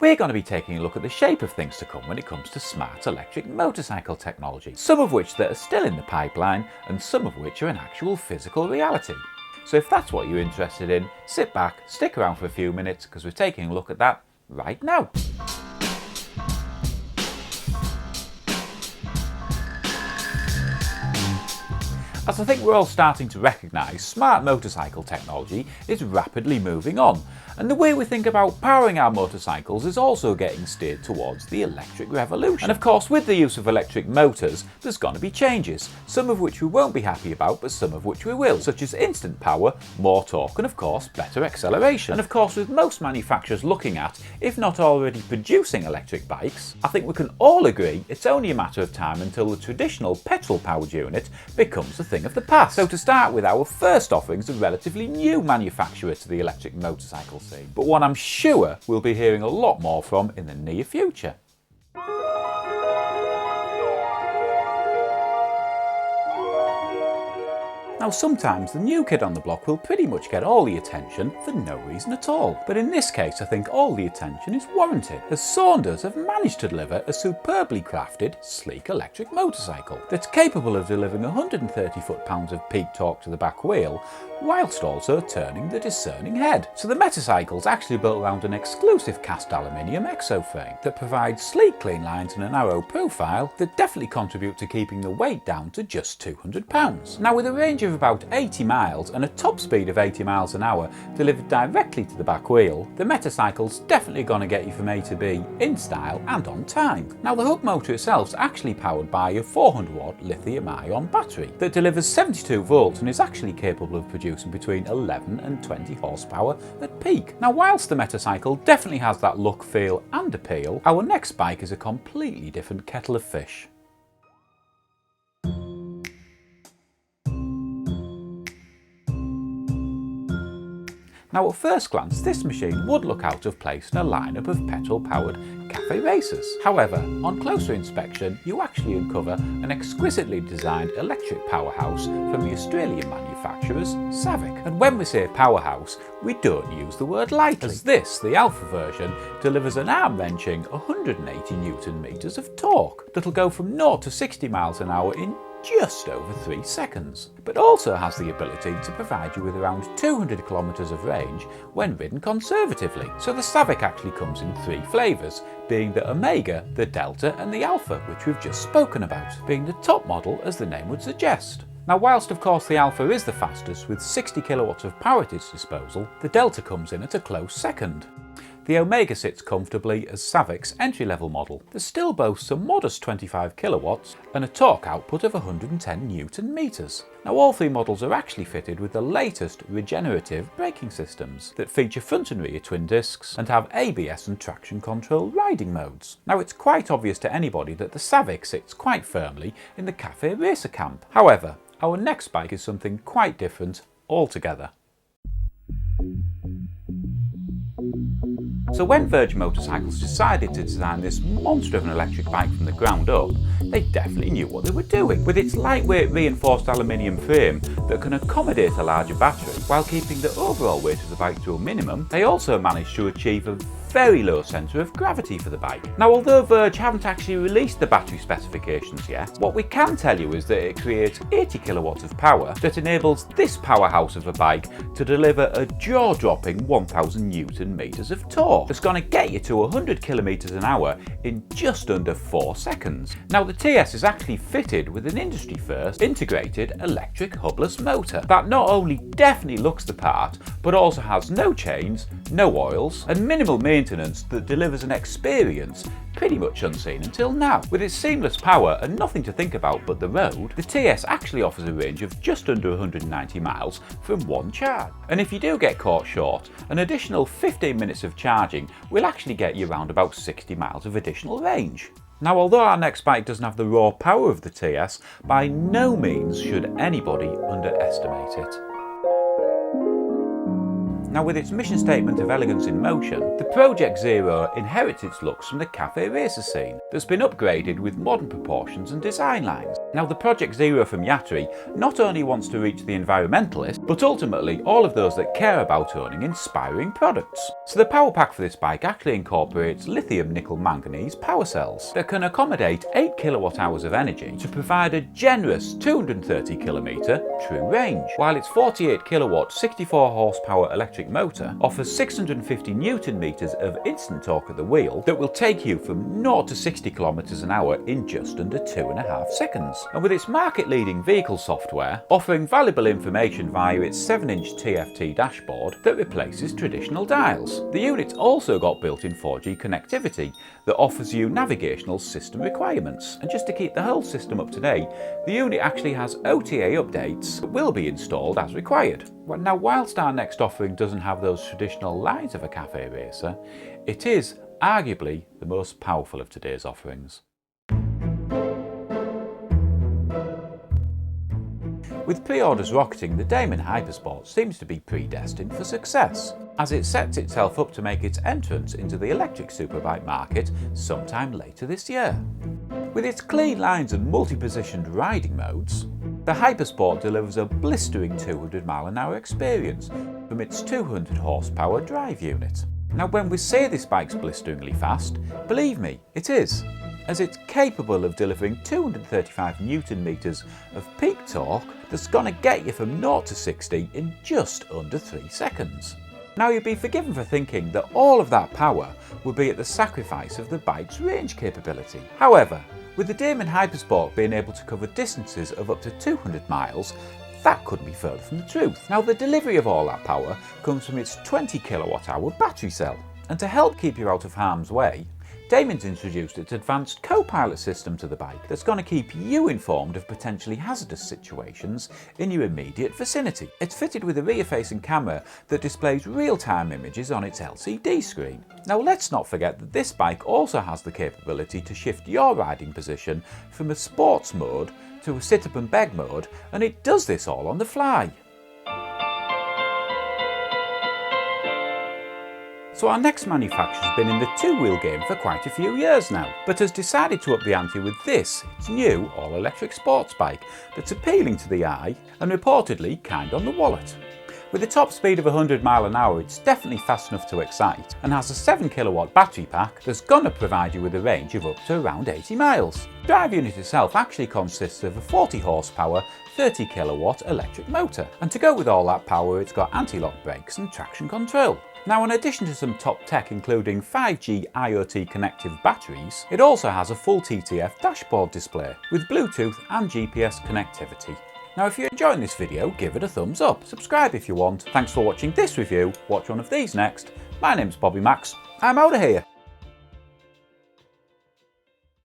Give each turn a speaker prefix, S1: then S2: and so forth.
S1: we're going to be taking a look at the shape of things to come when it comes to smart electric motorcycle technology, some of which that are still in the pipeline and some of which are an actual physical reality. So if that's what you're interested in, sit back, stick around for a few minutes because we're taking a look at that right now. As I think we're all starting to recognise, smart motorcycle technology is rapidly moving on, and the way we think about powering our motorcycles is also getting steered towards the electric revolution. And of course, with the use of electric motors, there's going to be changes, some of which we won't be happy about, but some of which we will, such as instant power, more torque, and of course, better acceleration. And of course, with most manufacturers looking at, if not already producing electric bikes, I think we can all agree it's only a matter of time until the traditional petrol-powered unit becomes a thing of the past. So to start with, our first offering is a relatively new manufacturer to the electric motorcycle scene, but one I'm sure we'll be hearing a lot more from in the near future. Now sometimes the new kid on the block will pretty much get all the attention for no reason at all. But in this case I think all the attention is warranted, as Sonders have managed to deliver a superbly crafted, sleek electric motorcycle that's capable of delivering 130 foot-pounds of peak torque to the back wheel, whilst also turning the discerning head. So the Metacycle's actually built around an exclusive cast aluminium exoframe that provides sleek clean lines and a narrow profile that definitely contribute to keeping the weight down to just 200 pounds. Now with a range of about 80 miles and a top speed of 80 miles an hour delivered directly to the back wheel, the Metacycle's definitely going to get you from A to B in style and on time. Now the hub motor itself is actually powered by a 400 watt lithium ion battery that delivers 72 volts and is actually capable of producing between 11 and 20 horsepower at peak. Now whilst the Metacycle definitely has that look, feel and appeal, our next bike is a completely different kettle of fish. Now at first glance this machine would look out of place in a lineup of petrol-powered cafe racers. However, on closer inspection you actually uncover an exquisitely designed electric powerhouse from the Australian manufacturers Savic. And when we say powerhouse, we don't use the word lightly, as this, the alpha version, delivers an arm-wrenching 180 Newton meters of torque that'll go from 0 to 60 miles an hour in just over 3 seconds, but also has the ability to provide you with around 200 kilometers of range when ridden conservatively. So the Savic actually comes in 3 flavours, being the Omega, the Delta and the Alpha, which we've just spoken about, being the top model as the name would suggest. Now whilst of course the Alpha is the fastest with 60 kilowatts of power at its disposal, the Delta comes in at a close second. The Omega sits comfortably as Savic's entry-level model that still boasts a modest 25 kilowatts and a torque output of 110 Newton meters. Now all 3 models are actually fitted with the latest regenerative braking systems that feature front and rear twin discs and have ABS and traction control riding modes. Now it's quite obvious to anybody that the Savic sits quite firmly in the cafe racer camp. However, our next bike is something quite different altogether. So when Verge Motorcycles decided to design this monster of an electric bike from the ground up, they definitely knew what they were doing. With its lightweight reinforced aluminium frame that can accommodate a larger battery while keeping the overall weight of the bike to a minimum, they also managed to achieve a very low centre of gravity for the bike. Now although Verge haven't actually released the battery specifications yet, what we can tell you is that it creates 80 kilowatts of power that enables this powerhouse of a bike to deliver a jaw-dropping 1000 Newton meters of torque that's going to get you to 100 kilometers an hour in just under 4 seconds. Now the TS is actually fitted with an industry first integrated electric hubless motor that not only definitely looks the part but also has no chains, no oils and minimal maintenance that delivers an experience pretty much unseen until now. With its seamless power and nothing to think about but the road, the TS actually offers a range of just under 190 miles from one charge. And if you do get caught short, an additional 15 minutes of charging will actually get you around about 60 miles of additional range. Now although our next bike doesn't have the raw power of the TS, by no means should anybody underestimate it. Now with its mission statement of elegance in motion, the Project Zero inherits its looks from the cafe racer scene that's been upgraded with modern proportions and design lines. Now the Project Zero from Yatri not only wants to reach the environmentalists, but ultimately all of those that care about owning inspiring products. So the power pack for this bike actually incorporates lithium nickel manganese power cells that can accommodate 8 kilowatt hours of energy to provide a generous 230 kilometre true range, while its 48 kilowatt 64 horsepower electric motor offers 650 newton meters of instant torque at the wheel that will take you from 0 to 60 kilometers an hour in just under 2.5 seconds. And with its market-leading vehicle software, offering valuable information via its 7-inch TFT dashboard that replaces traditional dials. The unit's also got built-in 4G connectivity that offers you navigational system requirements. And just to keep the whole system up to date, the unit actually has OTA updates that will be installed as required. Now, whilst our next offering doesn't have those traditional lines of a cafe racer, it is arguably the most powerful of today's offerings. With pre-orders rocketing, the Damon Hypersport seems to be predestined for success, as it sets itself up to make its entrance into the electric superbike market sometime later this year. With its clean lines and multi-positioned riding modes, the Hypersport delivers a blistering 200 mph experience from its 200 horsepower drive unit. Now, when we say this bike's blisteringly fast, believe me, it is, as it's capable of delivering 235 newton meters of peak torque that's gonna get you from 0 to 60 in just under 3 seconds. Now, you'd be forgiven for thinking that all of that power would be at the sacrifice of the bike's range capability. However, with the Damon Hypersport being able to cover distances of up to 200 miles, that couldn't be further from the truth. Now, the delivery of all that power comes from its 20 kilowatt hour battery cell, and to help keep you out of harm's way, Damon's introduced its advanced co-pilot system to the bike that's going to keep you informed of potentially hazardous situations in your immediate vicinity. It's fitted with a rear-facing camera that displays real-time images on its LCD screen. Now, let's not forget that this bike also has the capability to shift your riding position from a sports mode to a sit-up and beg mode, and it does this all on the fly. So our next manufacturer has been in the two-wheel game for quite a few years now, but has decided to up the ante with this, its new all-electric sports bike that's appealing to the eye and reportedly kind on the wallet. With a top speed of 100 mph, it's definitely fast enough to excite and has a 7 kilowatt battery pack that's gonna provide you with a range of up to around 80 miles. The drive unit itself actually consists of a 40 horsepower, 30 kilowatt electric motor, and to go with all that power, it's got anti-lock brakes and traction control. Now, in addition to some top tech including 5G IoT connective batteries, it also has a full TTF dashboard display with Bluetooth and GPS connectivity. Now, if you're enjoying this video, give it a thumbs up, subscribe if you want. Thanks for watching this review, watch one of these next. My name's Bobby Max, I'm out of here.